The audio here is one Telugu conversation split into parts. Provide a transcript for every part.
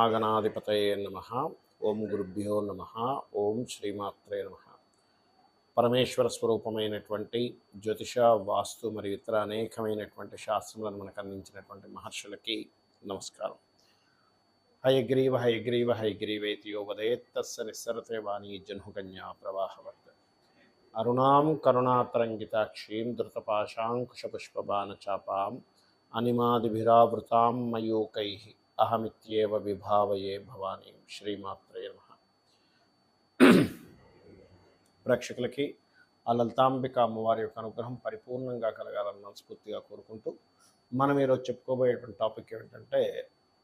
నాగనాధిపతయే నమః. ఓం గురుభ్యో నమః. ఓం శ్రీమాత్రే నమః. పరమేశ్వర స్వరూపమైనటువంటి జ్యోతిష, వాస్తు మరియు ఇతర అనేకమైనటువంటి శాస్త్రములను మనకు అందించినటువంటి మహర్షులకి నమస్కారం. హయగ్రీవ హయగ్రీవ హయగ్రీవేతి యో వదేత్తస్య నిస్సరతే వాణీ జహ్నుకన్యా ప్రవాహవత్. అరుణాం కరుణాతరంగితాక్షీం ధృతపాశాంకుశపుష్పబాణచాపాం అనిమాదిభిరావృతాం మయూకైః అహమిత్యేవ విభావయే భవానీ. శ్రీమాత్రే నమః. ప్రేక్షకులకి ఆ లలితాంబిక అమ్మవారి యొక్క అనుగ్రహం పరిపూర్ణంగా కలగాలని మనస్ఫూర్తిగా కోరుకుంటూ మనం ఈరోజు చెప్పుకోబోయేటువంటి టాపిక్ ఏమిటంటే,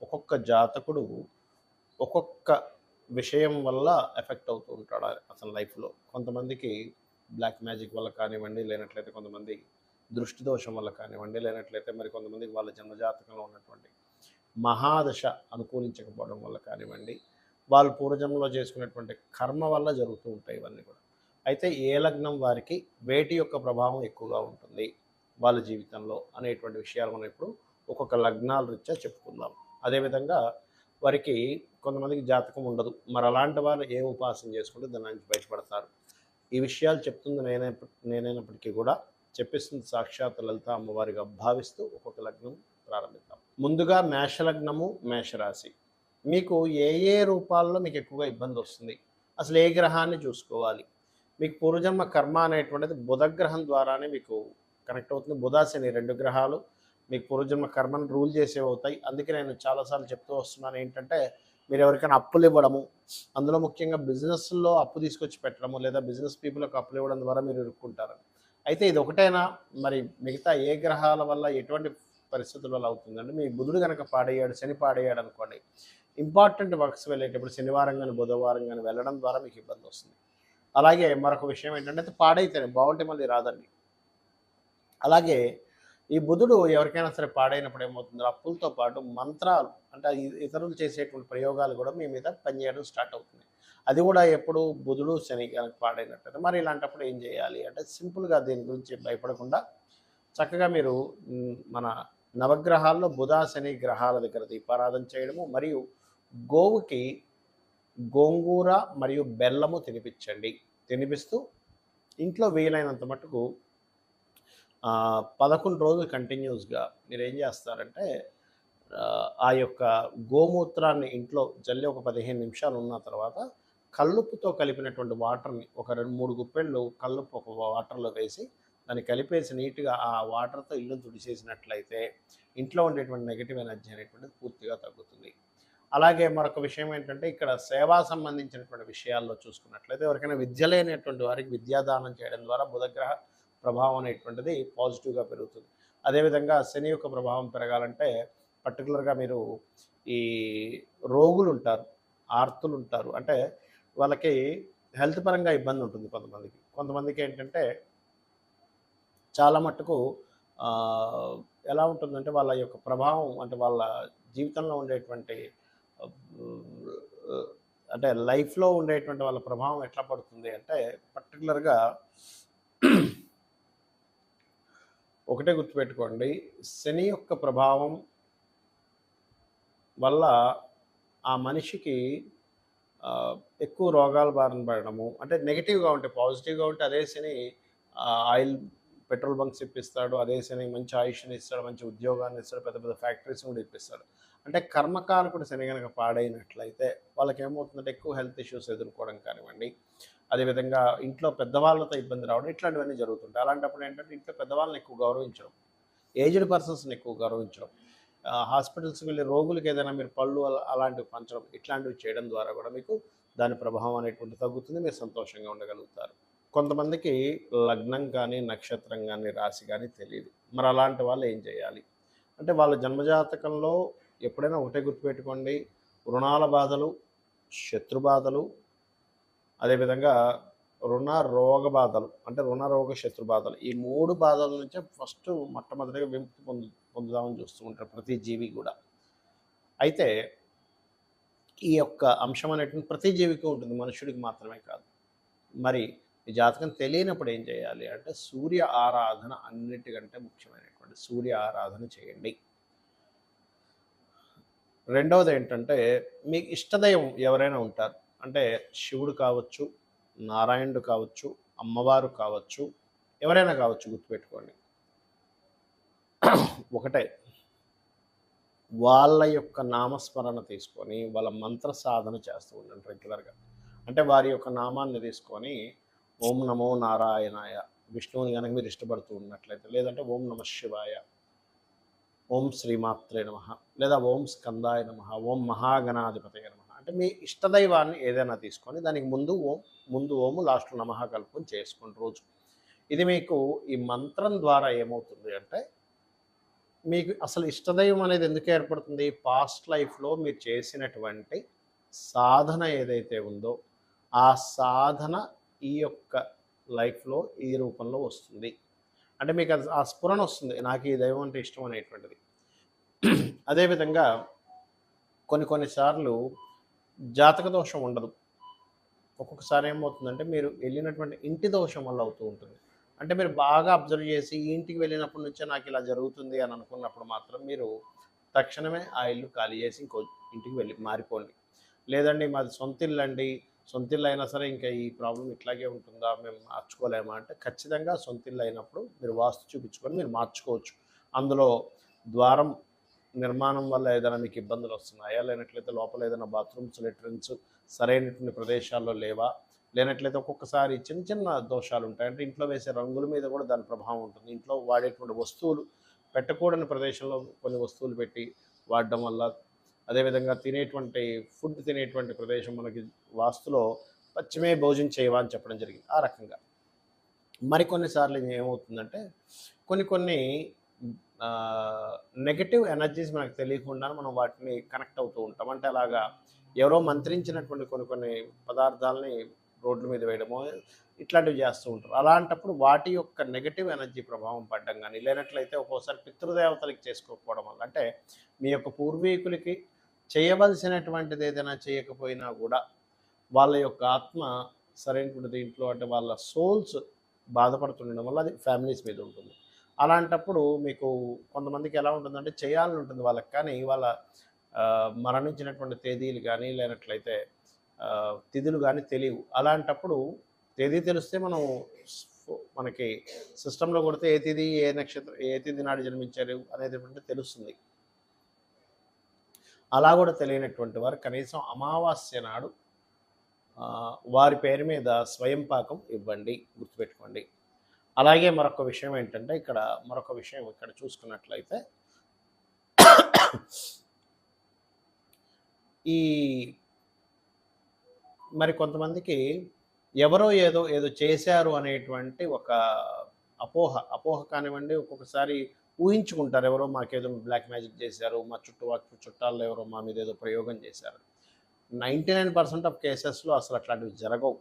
ఒక్కొక్క జాతకుడు ఒక్కొక్క విషయం వల్ల ఎఫెక్ట్ అవుతూ ఉంటాడు అతని లైఫ్లో. కొంతమందికి బ్లాక్ మ్యాజిక్ వల్ల కానివ్వండి, లేనట్లయితే కొంతమంది దృష్టి దోషం వల్ల కానివ్వండి, లేనట్లయితే మరి కొంతమందికి వాళ్ళ జన్మజాతకంలో ఉన్నటువంటి మహాదశ అనుకూలించకపోవడం వల్ల కానివ్వండి, వాళ్ళు పూర్వజన్మలో చేసుకునేటువంటి కర్మ వల్ల జరుగుతూ ఉంటాయి ఇవన్నీ కూడా. అయితే ఏ లగ్నం వారికి వేటి యొక్క ప్రభావం ఎక్కువగా ఉంటుంది వాళ్ళ జీవితంలో అనేటువంటి విషయాలు మనం ఇప్పుడు ఒక్కొక్క లగ్నాల రీత్యా చెప్పుకుందాం. అదేవిధంగా వారికి కొంతమందికి జాతకం ఉండదు, మరి అలాంటి వాళ్ళు ఏ ఉపాసన చేసుకుంటే దాని నుంచి బయటపడతారు. ఈ విషయాలు చెప్తుంది నేనైనప్పటికీ కూడా చెప్పిస్తుంది సాక్షాత్ లలిత అమ్మవారిగా భావిస్తూ ఒక్కొక్క లగ్నం ప్రారంభిద్దాం. ముందుగా మేషలగ్నము, మేషరాశి. మీకు ఏ ఏ రూపాల్లో మీకు ఎక్కువగా ఇబ్బంది వస్తుంది, అసలు ఏ గ్రహాన్ని చూసుకోవాలి? మీకు పూర్వజన్మ కర్మ అనేటువంటిది బుధగ్రహం ద్వారానే మీకు కనెక్ట్ అవుతుంది. బుధ శని రెండు గ్రహాలు మీకు పూర్వజన్మ కర్మను రూల్ చేసేవి అవుతాయి. అందుకే నేను చాలాసార్లు చెప్తూ వస్తున్నాను ఏంటంటే, మీరు ఎవరికైనా అప్పులు ఇవ్వడము, అందులో ముఖ్యంగా బిజినెస్లో అప్పు తీసుకొచ్చి పెట్టడము, లేదా బిజినెస్ పీపుల్కి అప్పులు ఇవ్వడం ద్వారా మీరు ఇరుక్కుంటారు. అయితే ఇది ఒకటేనా, మరి మిగతా ఏ గ్రహాల వల్ల ఎటువంటి పరిస్థితుల వల్ల అవుతుందండి? మీ బుధుడు కనుక పాడయ్యాడు, శని పాడయ్యాడు అనుకోండి, ఇంపార్టెంట్ వర్క్స్ వెళ్ళేటప్పుడు శనివారం కానీ బుధవారం కానీ వెళ్ళడం ద్వారా మీకు ఇబ్బంది వస్తుంది. అలాగే మరొక విషయం ఏంటంటే, పాడైతేనే బాగుంటే మళ్ళీ రాదండి. అలాగే ఈ బుధుడు ఎవరికైనా సరే పాడైనప్పుడు ఏమవుతుందో, అప్పులతో పాటు మంత్రాలు అంటే ఇతరులు చేసేటువంటి ప్రయోగాలు కూడా మీ మీద పనిచేయడం స్టార్ట్ అవుతుంది. అది కూడా ఎప్పుడు బుధుడు శని కనుక పాడైనట్టు. మరి ఇలాంటప్పుడు ఏం చేయాలి అంటే, సింపుల్గా దీని గురించి భయపడకుండా చక్కగా మీరు మన నవగ్రహాల్లో బుధ శని గ్రహాల దగ్గర దీపారాధన చేయడము, మరియు గోవుకి గోంగూర మరియు బెల్లము తినిపిస్తూ ఇంట్లో వీలైనంత మటుకు 11 రోజులు కంటిన్యూస్గా మీరు ఏం చేస్తారంటే, ఆ యొక్క గోమూత్రాన్ని ఇంట్లో జల్లి ఒక 15 నిమిషాలు ఉన్న తర్వాత కల్లుప్పుతో కలిపినటువంటి వాటర్ని ఒక 2-3 గుప్పెళ్ళు కల్లుప్పు ఒక వాటర్లో వేసి దాన్ని కలిపేసి నీట్గా ఆ వాటర్తో ఇల్లు తుడిచేసినట్లయితే ఇంట్లో ఉండేటువంటి నెగిటివ్ ఎనర్జీ అనేటువంటిది పూర్తిగా తగ్గుతుంది. అలాగే మరొక విషయం ఏంటంటే, ఇక్కడ సేవా సంబంధించినటువంటి విషయాల్లో చూసుకున్నట్లయితే ఎవరికైనా విద్య లేనటువంటి వారికి విద్యాదానం చేయడం ద్వారా బుధగ్రహ ప్రభావం అనేటువంటిది పాజిటివ్గా పెరుగుతుంది. అదేవిధంగా శని యొక్క ప్రభావం పెరగాలంటే పర్టికులర్గా మీరు ఈ రోగులు ఉంటారు, ఆర్తులు ఉంటారు, అంటే వాళ్ళకి హెల్త్ పరంగా ఇబ్బంది ఉంటుంది. కొంతమందికి ఏంటంటే చాలా మట్టుకు ఎలా ఉంటుందంటే, వాళ్ళ యొక్క ప్రభావం అంటే వాళ్ళ జీవితంలో ఉండేటువంటి అంటే లైఫ్లో ఉండేటువంటి వాళ్ళ ప్రభావం ఎట్లా పడుతుంది అంటే, పర్టికులర్గా ఒకటే గుర్తుపెట్టుకోండి, శని యొక్క ప్రభావం వల్ల ఆ మనిషికి ఎక్కువ రోగాల బారిన పడడము, అంటే నెగిటివ్గా ఉంటే, పాజిటివ్గా ఉంటే అదే శని ఆయిల్ పెట్రోల్ బంక్స్ ఇప్పిస్తాడు, అదే శని మంచి ఆయుష్ని ఇస్తాడు, మంచి ఉద్యోగాన్ని ఇస్తాడు, పెద్ద పెద్ద ఫ్యాక్టరీస్ కూడా ఇప్పిస్తాడు. అంటే కర్మకారకుడు శని కనుక పాడైనట్లయితే వాళ్ళకి ఏమవుతుందంటే ఎక్కువ హెల్త్ ఇష్యూస్ ఎదుర్కోవడం కానివ్వండి, అదేవిధంగా ఇంట్లో పెద్దవాళ్ళతో ఇబ్బంది రావడం, ఇట్లాంటివన్నీ జరుగుతుంటాయి. అలాంటప్పుడు ఏంటంటే ఇంట్లో పెద్దవాళ్ళని ఎక్కువ గౌరవించడం, ఏజ్డ్ పర్సన్స్ని ఎక్కువ గౌరవించడం, హాస్పిటల్స్కి వెళ్ళి రోగులకి ఏదైనా మీరు పళ్ళు అలాంటివి పంచడం, ఇట్లాంటివి చేయడం ద్వారా కూడా మీకు దాని ప్రభావం అనేటువంటి తగ్గుతుంది, మీరు సంతోషంగా ఉండగలుగుతారు. కొంతమందికి లగ్నం కానీ నక్షత్రం కానీ రాశి కానీ తెలియదు. మరి అలాంటి వాళ్ళు ఏం చేయాలి అంటే, వాళ్ళ జన్మజాతకంలో ఎప్పుడైనా ఒకటే గుర్తుపెట్టుకోండి, రుణాల బాధలు, శత్రు బాధలు, అదేవిధంగా రోగ బాధలు, అంటే రుణరోగ శత్రు బాధలు, ఈ 3 బాధల నుంచే ఫస్ట్ మొట్టమొదటిగా విముక్తి పొందుదామని చూస్తూ ఉంటారు ప్రతి జీవి కూడా. అయితే ఈ యొక్క అంశం అనేటువంటి ప్రతి జీవికి ఉంటుంది, మనుషుడికి మాత్రమే కాదు. మరి ఈ జాతకం తెలియనప్పుడు ఏం చేయాలి అంటే, సూర్య ఆరాధన అన్నిటికంటే ముఖ్యమైనటువంటి సూర్య ఆరాధన చేయండి. రెండవది ఏంటంటే మీకు ఇష్టదైవం ఎవరైనా ఉంటారు. అంటే శివుడు కావచ్చు, నారాయణుడు కావచ్చు, అమ్మవారు కావచ్చు, ఎవరైనా కావచ్చు గుర్తుపెట్టుకోండి. ఒకటే వాళ్ళ యొక్క నామస్మరణ తీసుకొని వాళ్ళ మంత్ర సాధన చేస్తూ ఉండండి రెగ్యులర్‌గా. అంటే వారి యొక్క నామాన్ని తీసుకొని ఓం నమో నారాయణాయ, విష్ణువుని గనక మీరు ఇష్టపడుతూ ఉన్నట్లయితే, లేదంటే ఓం నమః శివాయ, ఓం శ్రీమాత్రే నమః, లేదా ఓం స్కందాయ నమః, ఓం మహాగణాధిపతయే నమః. అంటే మీ ఇష్టదైవాన్ని ఏదైనా తీసుకొని దానికి ముందు ఓము లాస్ట్‌లో నమః కలుపుకొని చేసుకోండి రోజు. ఇది మీకు ఈ మంత్రం ద్వారా ఏమవుతుంది అంటే మీకు అసలు ఇష్టదైవం అనేది ఎందుకు ఏర్పడుతుంది? పాస్ట్ లైఫ్‌లో మీరు చేసినటువంటి సాధన ఏదైతే ఉందో, ఆ సాధన ఈ యొక్క లైఫ్‌లో ఈ రూపంలో వస్తుంది. అంటే మీకు అది ఆ స్ఫురణ వస్తుంది. నాకు ఈ దైవం అంటే ఇష్టం అనేటువంటిది. అదేవిధంగా కొన్ని సార్లు జాతక దోషం ఉండదు. ఒక్కొక్కసారి ఏమవుతుందంటే మీరు వెళ్ళినటువంటి ఇంటి దోషం వల్ల అవుతూ ఉంటుంది. అంటే మీరు బాగా అబ్జర్వ్ చేసి ఈ ఇంటికి వెళ్ళినప్పటి నుంచే నాకు ఇలా జరుగుతుంది అని అనుకున్నప్పుడు మాత్రం మీరు తక్షణమే ఆ ఇల్లు ఖాళీ చేసి ఇంకో ఇంటికి వెళ్ళి మారిపోండి. లేదండి మాది సొంత ఇల్లు అండి, సొంత ఇల్లు అయినా సరే ఇంకా ఈ ప్రాబ్లమ్ ఇట్లాగే ఉంటుందా, మేము మార్చుకోలేమా అంటే ఖచ్చితంగా సొంత ఇల్లు అయినప్పుడు మీరు వాస్తు చూపించుకొని మీరు మార్చుకోవచ్చు. అందులో ద్వారం నిర్మాణం వల్ల ఏదైనా మీకు ఇబ్బందులు వస్తున్నాయా, లేనట్లయితే లోపల ఏదైనా బాత్రూమ్స్ లెట్రిన్స్ సరైనటువంటి ప్రదేశాల్లో లేవా, లేనట్లయితే ఒక్కొక్కసారి చిన్న చిన్న దోషాలు ఉంటాయి. అంటే ఇంట్లో వేసే రంగుల మీద కూడా దాని ప్రభావం ఉంటుంది. ఇంట్లో వాడేటువంటి వస్తువులు పెట్టకూడని ప్రదేశంలో కొన్ని వస్తువులు పెట్టి వాడడం వల్ల, అదేవిధంగా తినేటువంటి ప్రదేశం మనకి వాస్తులో పశ్చిమే భోజనం చేయవా అని చెప్పడం జరిగింది. ఆ రకంగా మరికొన్నిసార్లు ఏమవుతుందంటే కొన్ని నెగటివ్ ఎనర్జీస్ మనకు తెలియకుండా మనం వాటిని కనెక్ట్ అవుతూ ఉంటాం. అంటే అలాగా ఎవరో మంత్రించినటువంటి కొన్ని పదార్థాలని రోడ్ల మీద వేయడమో ఇట్లాంటివి చేస్తూ ఉంటారు. అలాంటప్పుడు వాటి యొక్క నెగటివ్ ఎనర్జీ ప్రభావం పడడం కానీ, లేనట్లయితే ఒక్కోసారి పితృదేవతలకి చేసుకోకపోవడం వల్ల, అంటే మీ యొక్క పూర్వీకులకి చేయవలసినటువంటిది ఏదైనా చేయకపోయినా కూడా వాళ్ళ యొక్క ఆత్మ సరైనటువంటి దీంట్లో అంటే వాళ్ళ సోల్స్ బాధపడుతుండడం వల్ల అది ఫ్యామిలీస్ మీద ఉంటుంది. అలాంటప్పుడు మీకు కొంతమందికి ఎలా ఉంటుందంటే చేయాలని ఉంటుంది వాళ్ళకి, కానీ వాళ్ళ మరణించినటువంటి తేదీలు కానీ లేనట్లయితే తిథులు కానీ తెలియవు. అలాంటప్పుడు తేదీ తెలిస్తే మనకి సిస్టంలో కొడితే ఏ తేదీ ఏ నక్షత్రం ఏ తేదీ నాడు జన్మించారు అనేది తెలుస్తుంది. అలా కూడా తెలియనటువంటి వారు కనీసం అమావాస్య నాడు వారి పేరు మీద స్వయం పాకం ఇవ్వండి, గుర్తుపెట్టుకోండి. అలాగే మరొక విషయం ఏంటంటే ఇక్కడ చూసుకున్నట్లయితే ఈ మరి కొంతమందికి ఎవరో ఏదో చేశారు అనేటువంటి ఒక అపోహ కానివ్వండి, ఒక్కొక్కసారి ఊహించుకుంటారు ఎవరో మాకేదో బ్లాక్ మ్యాజిక్ చేశారు, మా చుట్టాల్లో ఎవరో మా మీద ఏదో ప్రయోగం చేశారు. 99% ఆఫ్ కేసెస్లో అసలు అట్లాంటివి జరగవు.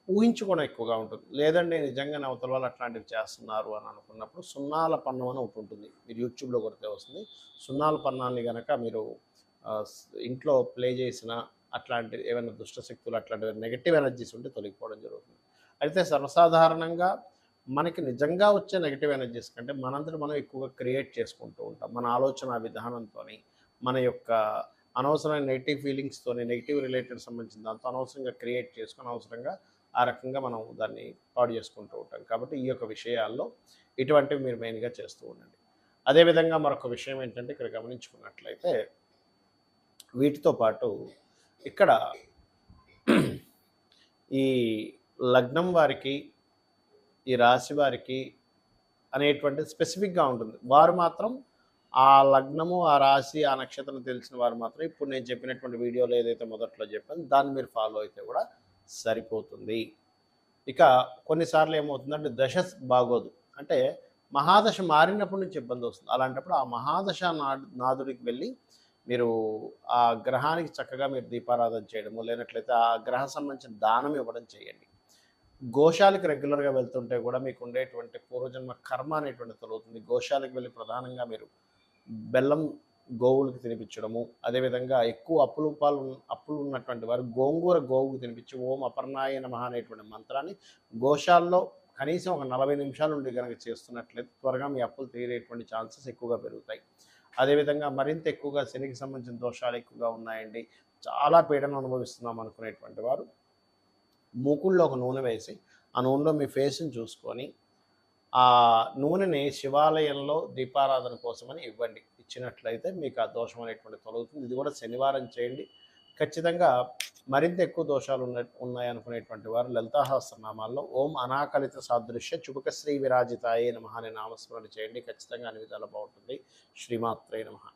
ఊహించుకోవడం ఎక్కువగా ఉంటుంది. లేదండి నిజంగానే అవతల వాళ్ళు అట్లాంటివి చేస్తున్నారు అని అనుకున్నప్పుడు సున్నాల పన్నం అని ఒకటి ఉంటుంది. మీరు యూట్యూబ్లో కొడితే వస్తుంది. సున్నాల పన్నాన్ని కనుక మీరు ఇంట్లో ప్లే చేసిన అట్లాంటి ఏమైనా దుష్టశక్తులు అట్లాంటి నెగటివ్ ఎనర్జీస్ ఉంటే తొలగిపోవడం జరుగుతుంది. అయితే సర్వసాధారణంగా మనకి నిజంగా వచ్చే నెగటివ్ ఎనర్జీస్ కంటే మనంతట మనం ఎక్కువగా క్రియేట్ చేసుకుంటూ ఉంటాం. మన ఆలోచన విధానంతో, మన యొక్క అనవసరమైన నెగిటివ్ ఫీలింగ్స్తోని, నెగిటివ్ రిలేటెడ్ సంబంధించిన దాంతో అనవసరంగా క్రియేట్ చేసుకొని అనవసరంగా ఆ రకంగా మనం దాన్ని పాడు చేసుకుంటూ ఉంటాం. కాబట్టి ఈ యొక్క విషయాల్లో ఇటువంటివి మీరు మెయిన్గా చేస్తూ ఉండండి. అదేవిధంగా మరొక విషయం ఏంటంటే ఇక్కడ గమనించుకున్నట్లయితే వీటితో పాటు ఇక్కడ ఈ లగ్నం వారికి, ఈ రాశి వారికి అనేటువంటిది స్పెసిఫిక్గా ఉంటుంది. వారు మాత్రం ఆ లగ్నము, ఆ రాశి, ఆ నక్షత్రం తెలిసిన వారు మాత్రం ఇప్పుడు నేను చెప్పినటువంటి వీడియోలో ఏదైతే మొదట్లో చెప్పాను దాన్ని మీరు ఫాలో అయితే కూడా సరిపోతుంది. ఇక కొన్నిసార్లు ఏమవుతుందంటే దశ బాగోదు, అంటే మహాదశ మారినప్పటి నుంచి ఇబ్బంది వస్తుంది. అలాంటప్పుడు ఆ మహాదశ నాదుడికి వెళ్ళి మీరు ఆ గ్రహానికి చక్కగా మీరు దీపారాధన చేయడము, లేనట్లయితే ఆ గ్రహ సంబంధించిన దానం ఇవ్వడం చేయండి. గోశాలకు రెగ్యులర్గా వెళ్తుంటే కూడా మీకు ఉండేటువంటి పూర్వజన్మ కర్మ అనేటువంటిది తొలగుతుంది. గోశాలకు వెళ్ళి ప్రధానంగా మీరు బెల్లం గోవులకు తినిపించడము, అదేవిధంగా ఎక్కువ అప్పులు ఉన్నటువంటి వారు గోవుకు తినిపించి ఓం అపర్ణాయ నమః అనేటువంటి మంత్రాన్ని గోశాలలో కనీసం ఒక 40 నిమిషాల నుండి కనుక చేస్తున్నట్లయితే త్వరగా మీ అప్పులు తీరేటువంటి ఛాన్సెస్ ఎక్కువగా పెరుగుతాయి. అదేవిధంగా మరింత ఎక్కువగా శనికి సంబంధించిన దోషాలు ఎక్కువగా ఉన్నాయండి, చాలా పీడన అనుభవిస్తున్నాం అనుకునేటువంటి వారు మూకుల్లో ఒక నూనె వేసి ఆ నూనెలో మీ ఫేస్ని చూసుకొని ఆ నూనెని శివాలయంలో దీపారాధన కోసమని ఇవ్వండి. ఇచ్చినట్లయితే మీకు ఆ దోషం అనేటువంటి తొలగుతుంది. ఇది కూడా శనివారం చేయండి. ఖచ్చితంగా మరింత ఎక్కువ దోషాలు ఉన్నాయనుకునేటువంటి వారు లలితా సహస్రనామాల్లో ఓం అనాకలిత సాదృశ్య చుబుక శ్రీ విరాజితాయే నమః అనే నామస్మరణ చేయండి. ఖచ్చితంగా అన్ని విధాలా బాగుంటుంది. శ్రీమాత్రే నమః.